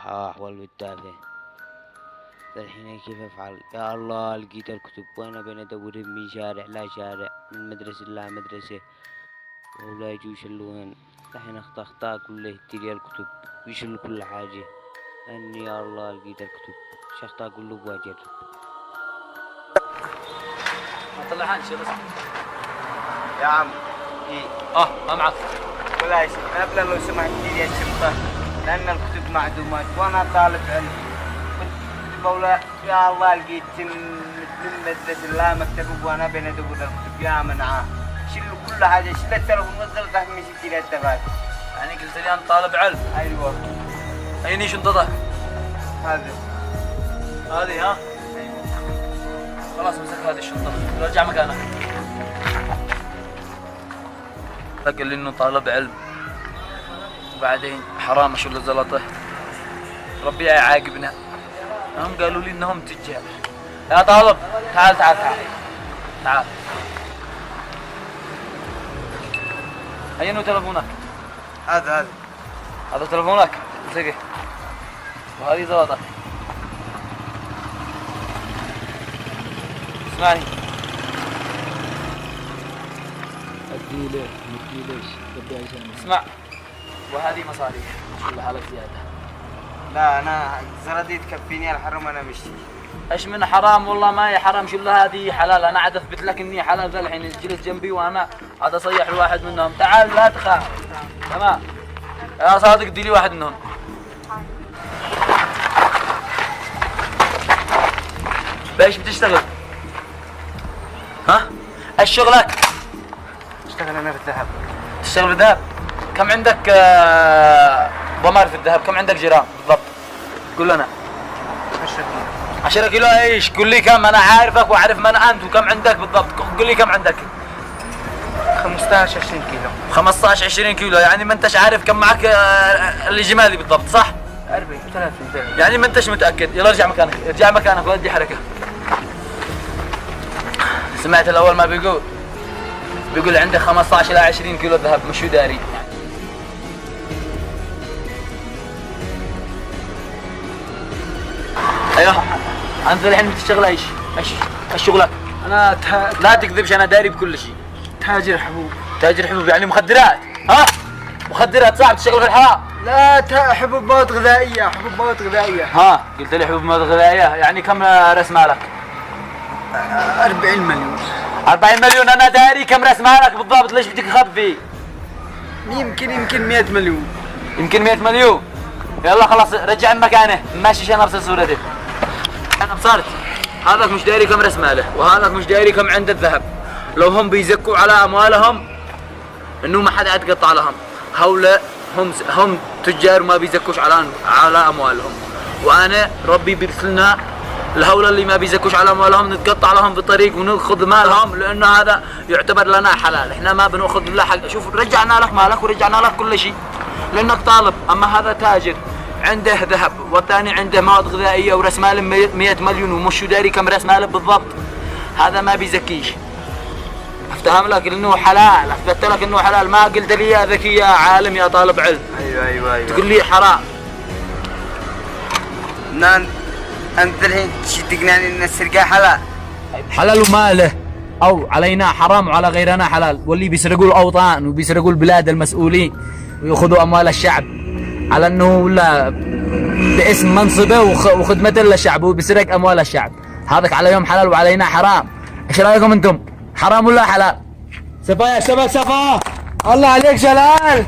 أحوال والتافه. الحين كيف أفعل؟ يا الله لقيت الكتب وأنا بين أدور من شارع لا شارع، من مدرسة لا مدرسة، ولا يجوا يشلون. الحين أخطاء كله تري الكتب ويشيل كل حاجة. أني يا الله لقيت الكتب شخطاء كله بواجر. ما طلعهاش شو اسمه؟ يا عم إيه؟ ما معك ولا شيء قبل لو سمحت لي يا شرطة، لأن الكتب معدومات وأنا طالب علم. كنت بقول يا الله لقيت من مدرسة لا مكتب وأنا بين أدور الكتب يا منعاه. شيلوا كل حاجة، شيل التلفون وصل تحت مشيت لي التفات. يعني قلت لي أنت طالب علم. أيوه. أيني شنطتك؟ هذه ها؟ أيوه. خلاص مسك هذه الشنطة، رجع مكانك. قال لي إنه طالب علم، وبعدين حرام شو اللي زلطه، ربي يعاقبنا. هم قالوا لي إنهم تجار. يا طالب تعال تعال تعال تعال. أينه تلفونك؟ هذا تلفونك؟ امسكه. وهذه زلطة. اسمعني. ليش بدي عشان اسمع، وهذه مصاريف شو حالك زيادة. لا أنا زردي تكفيني الحرم أنا مشتي. ايش من حرام؟ والله ما هي حرام، شو هذه حلال. انا عاد اثبت لك اني حلال. ذا الحين جلس جنبي وانا عاد اصيح الواحد منهم. تعال لا تخاف. تمام يا صادق، دي لي واحد منهم. بايش بتشتغل؟ ها؟ ايش شغلك؟ اشتغل أنا في الذهب. تشتغل بالذهب؟ كم عندك ضمار في الذهب؟ كم عندك جرام بالضبط؟ قول لنا. 10 كيلو ايش؟ قول لي كم، انا عارفك واعرف من انت وكم عندك بالضبط. قول لي كم عندك. 15 20 كيلو. 15 20 كيلو، يعني ما انتش عارف كم معك الاجمالي بالضبط صح؟ 40 30. يعني ما انتش متاكد. يلا ارجع مكانك، ارجع مكانك ودي حركه. سمعت الاول ما بيقول عنده 15 الى 20 كيلو ذهب، مش داري. ايوه انت الحين بتشتغل ايش شغلك؟ أنا لا تكذبش، انا داري بكل شيء. تاجر حبوب. تاجر حبوب يعني مخدرات؟ ها؟ مخدرات صعب تشتغل في الحرام. لا حبوب مواد غذائية. ها قلت لي حبوب مواد غذائية، يعني كم راس مالك؟ 40 مليون. 40 مليون. انا داري كم راس مالك بالضبط، ليش بدك تخبي؟ يمكن 100 مليون. يمكن 100 مليون. يلا خلاص رجع مكانه، ماشي عشان ارسل صورته. انا بصرت هذاك مش داري كم راس ماله، وهذاك مش داري كم عنده الذهب. لو هم بيزكوا على اموالهم انه ما حدا يتقطع لهم. هؤلاء هم تجار ما بيزكوش على اموالهم، وانا ربي بيرسلنا الهؤلاء اللي ما بيزكوش على اموالهم نتقطع لهم في الطريق وناخذ مالهم، لانه هذا يعتبر لنا حلال. احنا ما بناخذ الا حق. شوف رجعنا لك مالك ورجعنا لك كل شيء لانك طالب. اما هذا تاجر عنده ذهب والثاني عنده مواد غذائيه وراس مال 100 مليون ومش داري كم راس ماله بالضبط، هذا ما بيزكيش. افتهم لك انه حلال، اثبت لك انه حلال. ما قلت لي يا ذكي يا عالم يا طالب علم. ايوه تقول لي حرام. انت الحين تقنعني ان السرقه حلال. حلال وماله او علينا حرام وعلى غيرنا حلال. واللي بيسرقوا الاوطان وبيسرقوا البلاد المسؤولين وياخذوا اموال الشعب على انه لا باسم منصبه وخدمته للشعب وبيسرق اموال الشعب، هذاك على يوم حلال وعلينا حرام. ايش رايكم انتم؟ حرام ولا حلال؟ صفا يا شباب صفا، الله عليك جلال.